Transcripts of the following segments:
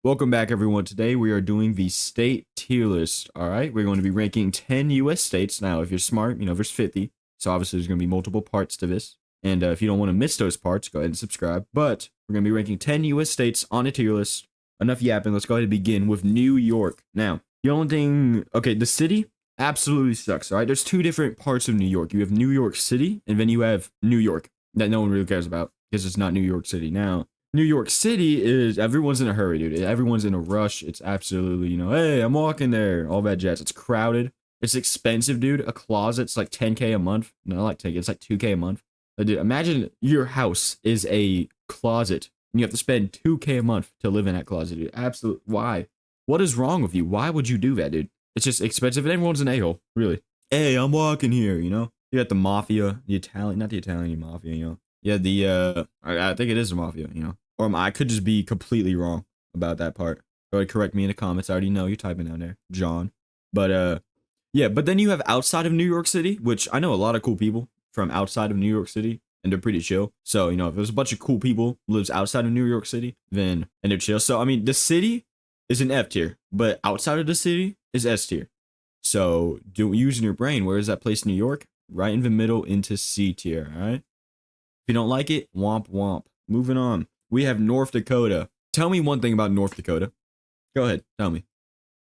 Welcome back, everyone. Today we are doing the state tier list. All right, we're going to be ranking 10 U.S. states. Now, if you're smart, there's 50, so obviously there's going to be multiple parts to this. And if you don't want to miss those parts, go ahead and subscribe. But we're going to be ranking 10 U.S. states on a tier list. Enough yapping. Let's go ahead and begin with New York. Now, the only thing, okay, the city absolutely sucks. All right, there's two different parts of New York. You have New York City, and then you have New York that no one really cares about because it's not New York City. Now, New York City is, everyone's in a hurry, dude. Everyone's in a rush. It's absolutely, hey, I'm walking there. All that jazz. It's crowded. It's expensive, dude. A closet's like 10K a month. No, like 10K. It's like 2K a month. Dude, imagine your house is a closet and you have to spend 2K a month to live in that closet, dude. Absolutely. Why? What is wrong with you? Why would you do that, dude? It's just expensive and everyone's an a-hole, really. Hey, I'm walking here, You got the mafia, the Italian, not the Italian mafia, Yeah, I think it is the mafia, Or I could just be completely wrong about that part. Go ahead, correct me in the comments. I already know you're typing down there, John. But yeah, but then you have outside of New York City, which I know a lot of cool people from outside of New York City, and they're pretty chill. So, if there's a bunch of cool people lives outside of New York City, and they're chill. So, I mean, the city is an F tier, but outside of the city is S tier. So, using your brain, where is that place in New York? Right in the middle into C tier, all right? If you don't like it, womp womp. Moving on. We have North Dakota. Tell me one thing about North Dakota. Go ahead, tell me.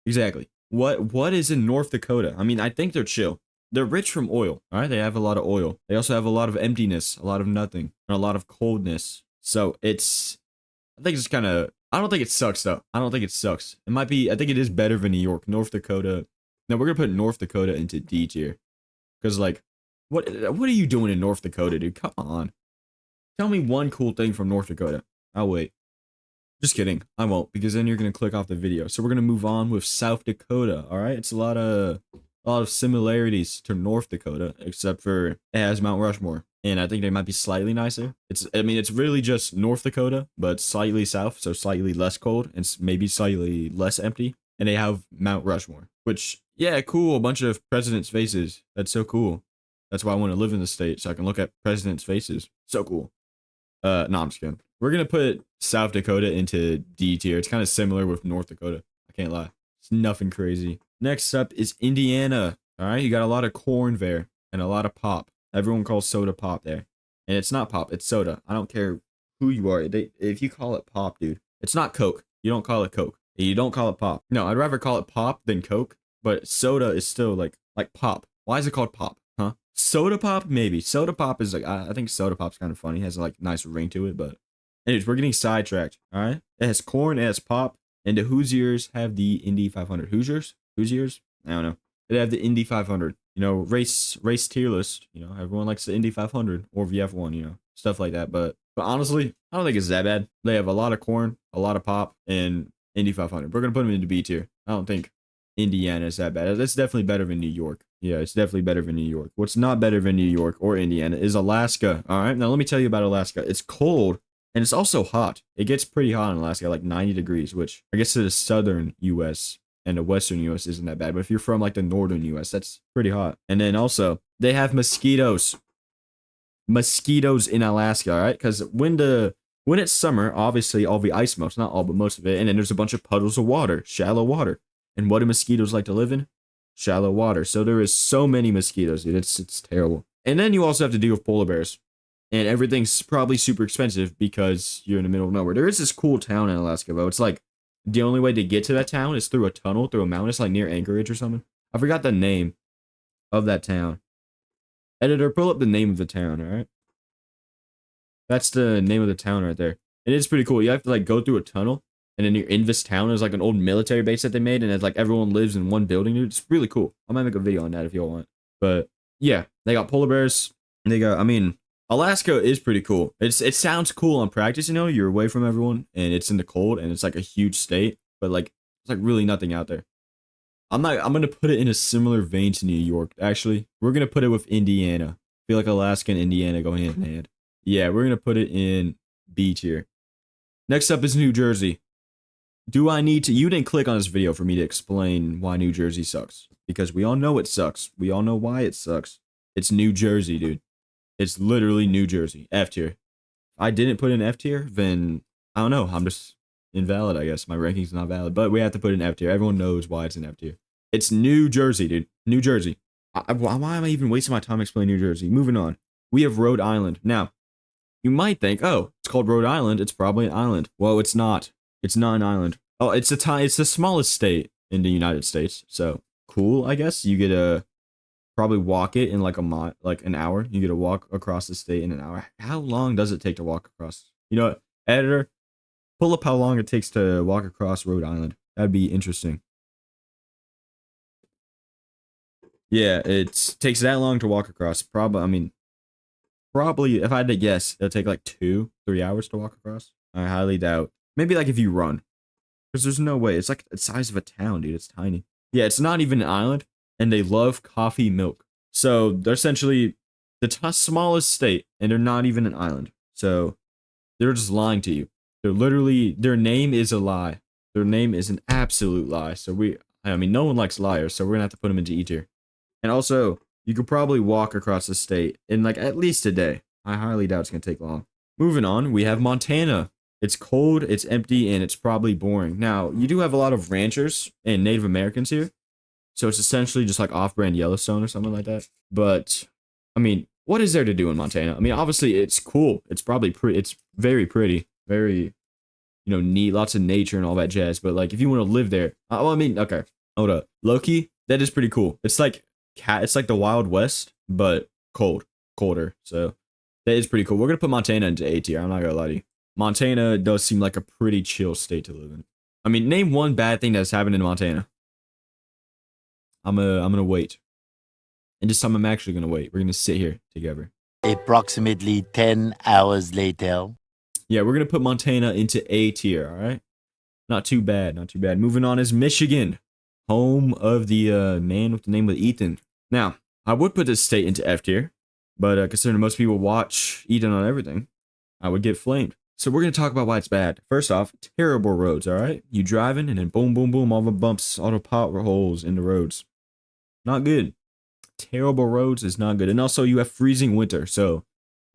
Exactly. What is in North Dakota? I mean, I think they're chill. They're rich from oil, all right? They have a lot of oil. They also have a lot of emptiness, a lot of nothing, and a lot of coldness. So I think it's kind of, I don't think it sucks, though. I don't think it sucks. It might be, I think it is better than New York. North Dakota. Now, we're going to put North Dakota into D tier. Because, like, what are you doing in North Dakota, dude? Come on. Tell me one cool thing from North Dakota. I'll wait. Just kidding. I won't, because then you're going to click off the video. So we're going to move on with South Dakota, all right? It's a lot of similarities to North Dakota, except for it has Mount Rushmore. And I think they might be slightly nicer. It's really just North Dakota, but slightly south, so slightly less cold, and maybe slightly less empty. And they have Mount Rushmore, which, yeah, cool. A bunch of presidents' faces. That's so cool. That's why I want to live in the state, so I can look at presidents' faces. So cool. No, I'm just kidding. We're going to put South Dakota into D tier. It's kind of similar with North Dakota. I can't lie. It's nothing crazy. Next up is Indiana. All right, you got a lot of corn there and a lot of pop. Everyone calls soda pop there. And it's not pop, it's soda. I don't care who you are. If you call it pop, dude, it's not Coke. You don't call it Coke. You don't call it pop. No, I'd rather call it pop than Coke, but soda is still like pop. Why is it called pop? Huh? Soda pop? Maybe. Soda pop is like, I think soda pop's kind of funny. It has like nice ring to it, but anyways, we're getting sidetracked. All right. It has corn, it has pop, and the Hoosiers have the Indy 500. Hoosiers? I don't know. They have the Indy 500. Race tier list. Everyone likes the Indy 500 or VF1. Stuff like that. But honestly, I don't think it's that bad. They have a lot of corn, a lot of pop, and Indy 500. We're gonna put them into B tier. I don't think Indiana is that bad. That's definitely better than New York. Yeah, it's definitely better than New York. What's not better than New York or Indiana is Alaska. All right, now let me tell you about Alaska. It's cold and it's also hot. It gets pretty hot in Alaska, like 90 degrees, which I guess to the southern U.S. and the western U.S. isn't that bad. But if you're from like the northern U.S., that's pretty hot. And then also, they have mosquitoes. Mosquitoes in Alaska, all right? Because when it's summer, obviously all the ice melts, not all, but most of it. And then there's a bunch of puddles of water, shallow water. And what do mosquitoes like to live in? Shallow water. So there is so many mosquitoes, dude. It's terrible. And then you also have to deal with polar bears. And everything's probably super expensive because you're in the middle of nowhere. There is this cool town in Alaska, though. It's like the only way to get to that town is through a tunnel, through a mountain. It's like near Anchorage or something. I forgot the name of that town. Editor, pull up the name of the town, all right? That's the name of the town right there. And it's pretty cool. You have to like go through a tunnel. And then you're in this town. There's like an old military base that they made, and it's like everyone lives in one building, dude. It's really cool. I might make a video on that if y'all want. But yeah, they got polar bears. Alaska is pretty cool. It sounds cool on practice, you're away from everyone, and it's in the cold, and it's like a huge state, but like it's like really nothing out there. I'm gonna put it in a similar vein to New York. Actually, we're gonna put it with Indiana. I feel like Alaska and Indiana go hand in hand. Yeah, we're gonna put it in B tier. Next up is New Jersey. Do I need to? You didn't click on this video for me to explain why New Jersey sucks. Because we all know it sucks. We all know why it sucks. It's New Jersey, dude. It's literally New Jersey. F tier. If I didn't put in F tier, then I don't know. I'm just, invalid, I guess. My ranking's not valid, but we have to put it in F tier. Everyone knows why it's in F tier. It's New Jersey, dude. New Jersey. Why am I even wasting my time explaining New Jersey? Moving on. We have Rhode Island. Now, you might think, oh, it's called Rhode Island. It's probably an island. Well, it's not. It's not an island. Oh, it's the smallest state in the United States. So cool, I guess. You get to probably walk it in like an hour. You get to walk across the state in an hour. How long does it take to walk across? You know what? Editor, pull up how long it takes to walk across Rhode Island. That'd be interesting. Yeah, it takes that long to walk across. Probably if I had to guess, it'll take like 2-3 hours to walk across. I highly doubt. Maybe like if you run. Because there's no way. It's like the size of a town, dude. It's tiny. Yeah, it's not even an island. And they love coffee milk. So they're essentially the smallest state. And they're not even an island. So they're just lying to you. Their name is a lie. Their name is an absolute lie. So no one likes liars. So we're going to have to put them into E tier. And also, you could probably walk across the state in like at least a day. I highly doubt it's going to take long. Moving on, we have Montana. It's cold, it's empty, and it's probably boring. Now, you do have a lot of ranchers and Native Americans here. So it's essentially just like off-brand Yellowstone or something like that. But, I mean, what is there to do in Montana? I mean, obviously, it's cool. It's probably pretty. It's very pretty. Very, neat. Lots of nature and all that jazz. But, like, if you want to live there... okay. Hold up. Low-key, that is pretty cool. It's like the Wild West, but colder. So that is pretty cool. We're gonna put Montana into A tier. I'm not gonna lie to you. Montana does seem like a pretty chill state to live in. I mean, name one bad thing that's happened in Montana. I'm gonna wait. And this time I'm actually gonna wait. We're gonna sit here together. Approximately 10 hours later. Yeah, we're gonna put Montana into A tier. All right. Not too bad. Not too bad. Moving on is Michigan, home of the man with the name of Ethan. Now, I would put this state into F tier, but considering most people watch Ethan on everything, I would get flamed. So we're going to talk about why it's bad. First off, terrible roads, all right? You driving and then boom, boom, boom, all the bumps, all the potholes in the roads. Not good. Terrible roads is not good. And also you have freezing winter. So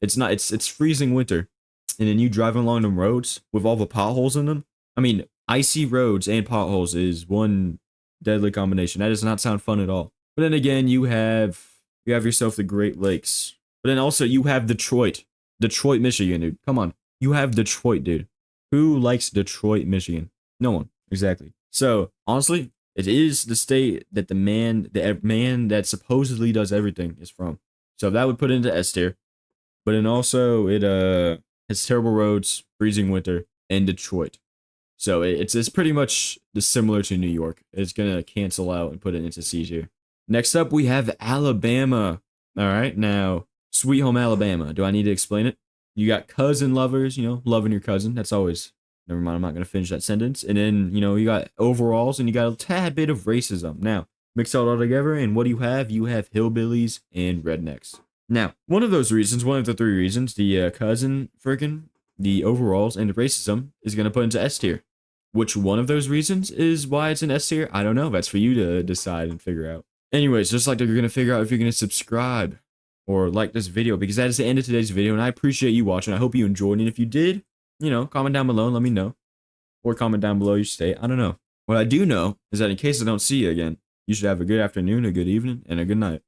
it's freezing winter. And then you driving along the roads with all the potholes in them. I mean, icy roads and potholes is one deadly combination. That does not sound fun at all. But then again, you have yourself the Great Lakes. But then also you have Detroit, Michigan, dude. Come on, you have Detroit, dude. Who likes Detroit, Michigan? No one, exactly. So honestly, it is the state that the man that supposedly does everything is from. So that would put it into S tier. But then also it has terrible roads, freezing winter, and Detroit. So it's pretty much similar to New York. It's gonna cancel out and put it into C tier. Next up, we have Alabama. All right, now, sweet home Alabama. Do I need to explain it? You got cousin lovers, loving your cousin. That's always, never mind, I'm not going to finish that sentence. And then, you got overalls and you got a tad bit of racism. Now, mix it all together, and what do you have? You have hillbillies and rednecks. Now, one of the 3 reasons, the cousin freaking, the overalls, and the racism is going to put into S tier. Which one of those reasons is why it's in S tier? I don't know. That's for you to decide and figure out. Anyways, just like you're going to figure out if you're going to subscribe or like this video, because that is the end of today's video, and I appreciate you watching. I hope you enjoyed, and if you did, comment down below and let me know. Or comment down below your state. I don't know. What I do know is that in case I don't see you again, you should have a good afternoon, a good evening, and a good night.